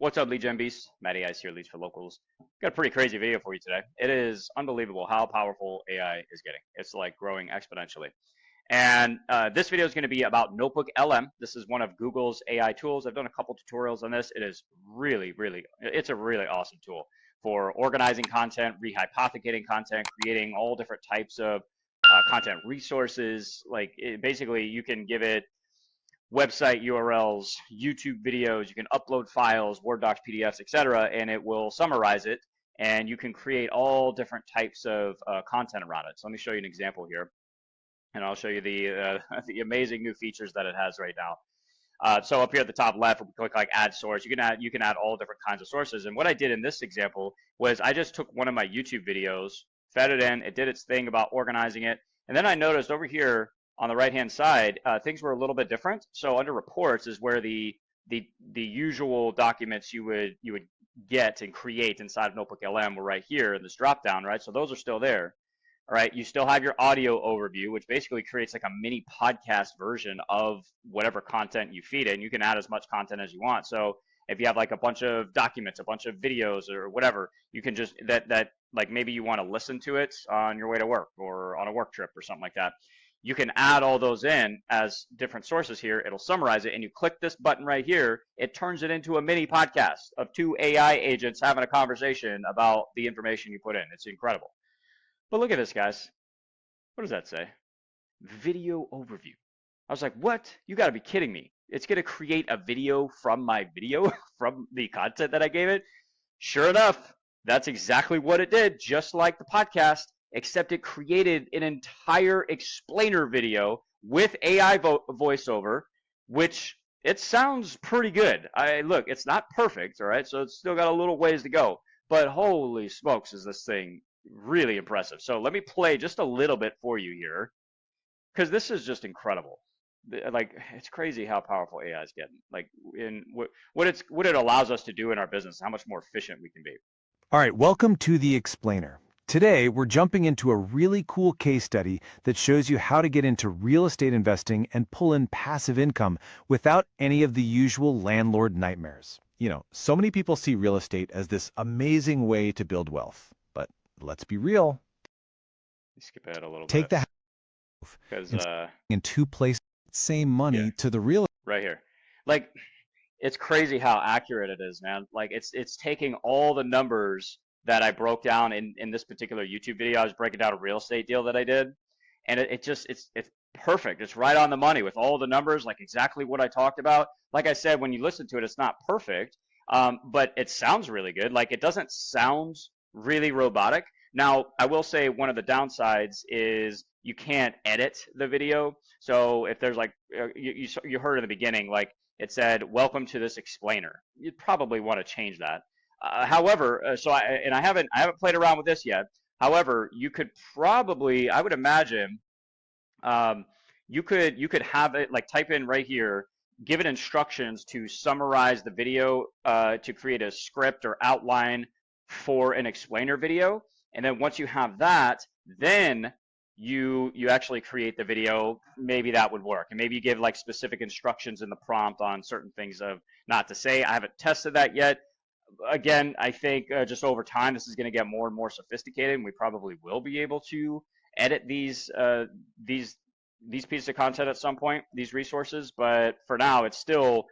What's up, Lead Gen Beast? Matty Ice here, Leads for Locals. Got a pretty crazy video for you today. It is unbelievable how powerful AI is getting. It's like growing exponentially. And this video is going to be about NotebookLM. This is one of Google's AI tools. I've done a couple tutorials on this. It is it's a really awesome tool for organizing content, rehypothecating content, creating all different types of content resources. Basically, you can give it website URLs, YouTube videos, you can upload files, Word docs, PDFs, etc., and it will summarize it, and you can create all different types of content around it. So let me show you an example here, and I'll show you the the amazing new features that it has right now. So up here at the top left, we click like add source. You can add all different kinds of sources. And what I did in this example was I just took one of my YouTube videos, fed it in, it did its thing about organizing it, and then I noticed over here on the right-hand side, things were a little bit different. So under reports is where the usual documents you would get and create inside of NotebookLM were right here in this drop-down, right? So those are still there. All right, you still have your audio overview, which basically creates like a mini podcast version of whatever content you feed it, and you can add as much content as you want. So if you have like a bunch of documents, a bunch of videos or whatever, you can just that like maybe you want to listen to it on your way to work or on a work trip or something like that. You can add all those in as different sources here. It'll summarize it, and you click this button right here. It turns it into a mini podcast of two AI agents having a conversation about the information you put in. It's incredible. But look at this, guys. What does that say? Video overview. I was like, what? You got to be kidding me. It's going to create a video from my video, from the content that I gave it. Sure enough, that's exactly what it did, just like the podcast, except it created an entire explainer video with AI voiceover, which it sounds pretty good. Look, it's not perfect, all right? So it's still got a little ways to go, but holy smokes is this thing really impressive. So let me play just a little bit for you here, because this is just incredible. Like, it's crazy how powerful AI is getting, like in what it allows us to do in our business, how much more efficient we can be. All right, welcome to the Explainer. Today, we're jumping into a really cool case study that shows you how to get into real estate investing and pull in passive income without any of the usual landlord nightmares. You know, so many people see real estate as this amazing way to build wealth. But let's be real. Skip ahead a little Take bit. Because Because in two places, same money yeah, to the real. right here. Like, it's crazy how accurate it is, man. Like, it's taking all the numbers that I broke down in this particular YouTube video. I was breaking down a real estate deal that I did, and it's perfect. It's right on the money with all the numbers, like exactly what I talked about. Like I said, when you listen to it, it's not perfect, but it sounds really good. Like, it doesn't sound really robotic. Now, I will say one of the downsides is you can't edit the video. So if there's like you heard in the beginning, like it said, "Welcome to this explainer." You'd probably want to change that. However, I haven't played around with this yet. However, you could probably, I would imagine, um, you could have it like type in right here, give it instructions to summarize the video, to create a script or outline for an explainer video, and then once you have that, then you actually create the video. Maybe that would work, and maybe you give like specific instructions in the prompt on certain things of not to say. I haven't tested that yet. Again, I think just over time, this is going to get more and more sophisticated, and we probably will be able to edit these pieces of content at some point, these resources. But for now, it's still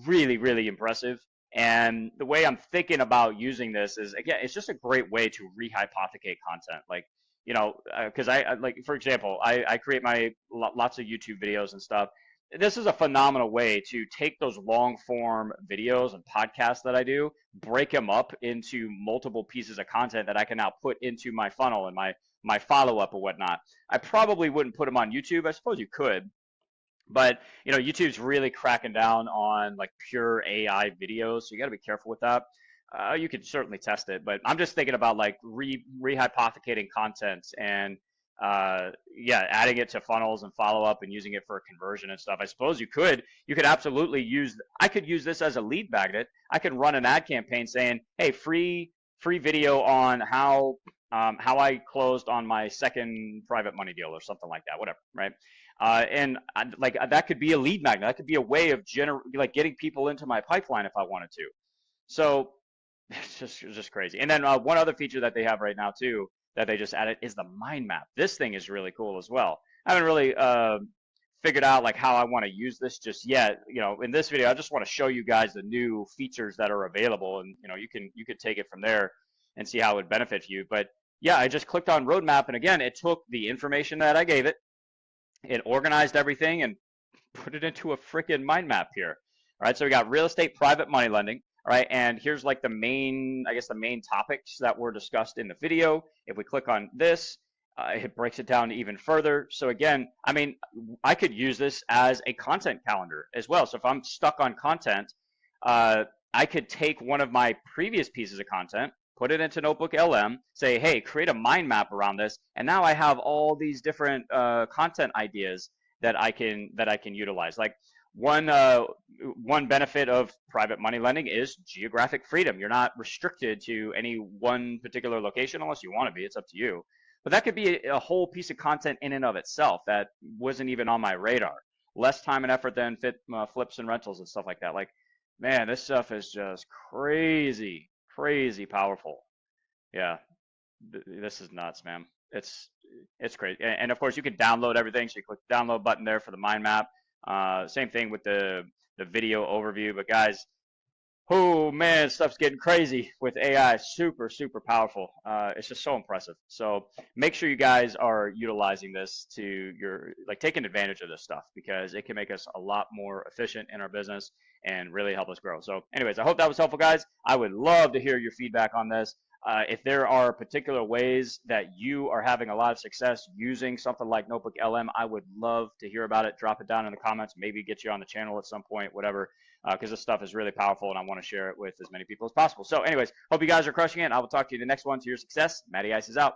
really impressive. And the way I'm thinking about using this is, again, it's just a great way to rehypothecate content. Like, you know, because like, for example, I create my lots of YouTube videos and stuff. This is a phenomenal way to take those long form videos and podcasts that I do, break them up into multiple pieces of content that I can now put into my funnel and my follow up or whatnot. I probably wouldn't put them on YouTube. I suppose you could, but you know, YouTube's really cracking down on like pure AI videos, so you got to be careful with that. You could certainly test it, but I'm just thinking about like rehypothecating content and yeah, adding it to funnels and follow up and using it for conversion and stuff. I suppose you could absolutely use. I could use this as a lead magnet. I could run an ad campaign saying, "Hey, free video on how I closed on my second private money deal," or something like that, whatever, right? And like that could be a lead magnet. That could be a way of like getting people into my pipeline if I wanted to. So it's just crazy. And then one other feature that they have right now too that they just added is the mind map. This thing is really cool as well. I haven't really figured out like how I want to use this just yet. In this video, I just want to show you guys the new features that are available, and you could take it from there and see how it would benefit you. But yeah, I just clicked on roadmap, and again, it took the information that I gave it, it organized everything, and put it into a freaking mind map here. All right, so we got real estate, private money lending. All right, and here's like the main, I guess the main topics that were discussed in the video. If we click on this, it breaks it down even further. So again, I mean, I could use this as a content calendar as well. So if I'm stuck on content, I could take one of my previous pieces of content, put it into NotebookLM, say, hey, create a mind map around this, and now I have all these different content ideas that I can utilize. Like one benefit of private money lending is geographic freedom. You're not restricted to any one particular location unless you want to be. It's up to you. But that could be a whole piece of content in and of itself that wasn't even on my radar. Less time and effort than flips and rentals and stuff like that. Like, man, this stuff is just crazy, crazy powerful. Yeah, this is nuts, man. It's crazy. And of course, you can download everything. So you click the download button there for the mind map. Same thing with the video overview. But guys, oh man, stuff's getting crazy with AI. Super, super powerful. It's just so impressive. So make sure you guys are utilizing this to taking advantage of this stuff because it can make us a lot more efficient in our business and really help us grow. So anyways, I hope that was helpful, guys. I would love to hear your feedback on this. If there are particular ways that you are having a lot of success using something like NotebookLM, I would love to hear about it. Drop it down in the comments. Maybe get you on the channel at some point, whatever, because this stuff is really powerful and I want to share it with as many people as possible. So anyways, hope you guys are crushing it. I will talk to you in the next one. To your success. Matty Ice is out.